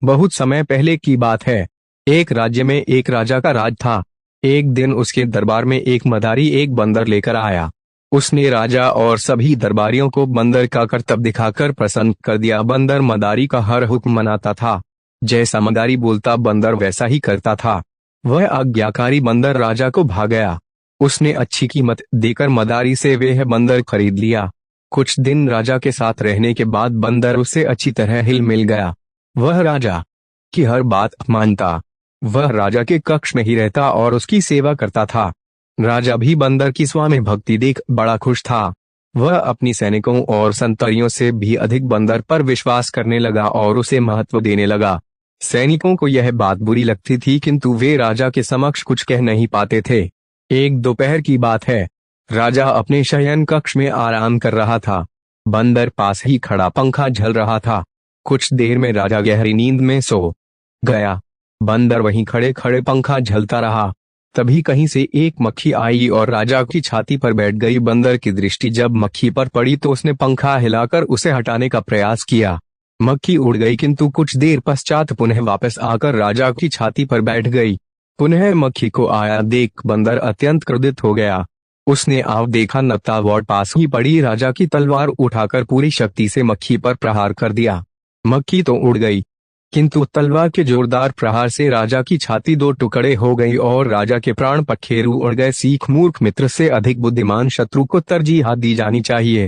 बहुत समय पहले की बात है। एक राज्य में एक राजा का राज था। एक दिन उसके दरबार में एक मदारी एक बंदर लेकर आया। उसने राजा और सभी दरबारियों को बंदर का करतब दिखाकर प्रसन्न कर दिया। बंदर मदारी का हर हुक्म मनाता था। जैसा मदारी बोलता बंदर वैसा ही करता था। वह आज्ञाकारी बंदर राजा को भा गया। उसने अच्छी कीमत देकर मदारी से वह बंदर खरीद लिया। कुछ दिन राजा के साथ रहने के बाद बंदर उससे अच्छी तरह हिल मिल गया। वह राजा की हर बात मानता। वह राजा के कक्ष में ही रहता और उसकी सेवा करता था। राजा भी बंदर की स्वामी भक्ति देख बड़ा खुश था। वह अपनी सैनिकों और संतरियों से भी अधिक बंदर पर विश्वास करने लगा और उसे महत्व देने लगा। सैनिकों को यह बात बुरी लगती थी, किंतु वे राजा के समक्ष कुछ कह नहीं पाते थे। एक दोपहर की बात है। राजा अपने शयन कक्ष में आराम कर रहा था। बंदर पास ही खड़ा पंखा झल रहा था। कुछ देर में राजा गहरी नींद में सो गया। बंदर वहीं खड़े खड़े पंखा झलता रहा। तभी कहीं से एक मक्खी आई और राजा की छाती पर बैठ गई। बंदर की दृष्टि जब मक्खी पर पड़ी तो उसने पंखा हिलाकर उसे हटाने का प्रयास किया। मक्खी उड़ गई, किंतु कुछ देर पश्चात पुनः वापस आकर राजा की छाती पर बैठ गई। पुनः मक्खी को आया देख बंदर अत्यंत क्रोधित हो गया। उसने आव देखा नत्तावॉट पास ही पड़ी राजा की तलवार उठाकर पूरी शक्ति से मक्खी पर प्रहार कर दिया। मक्खी तो उड़ गई, किंतु तलवार के जोरदार प्रहार से राजा की छाती दो टुकड़े हो गई और राजा के प्राण पखेरु उड़ गए। सीख, मूर्ख मित्र से अधिक बुद्धिमान शत्रु को तरजीह दी जानी चाहिए।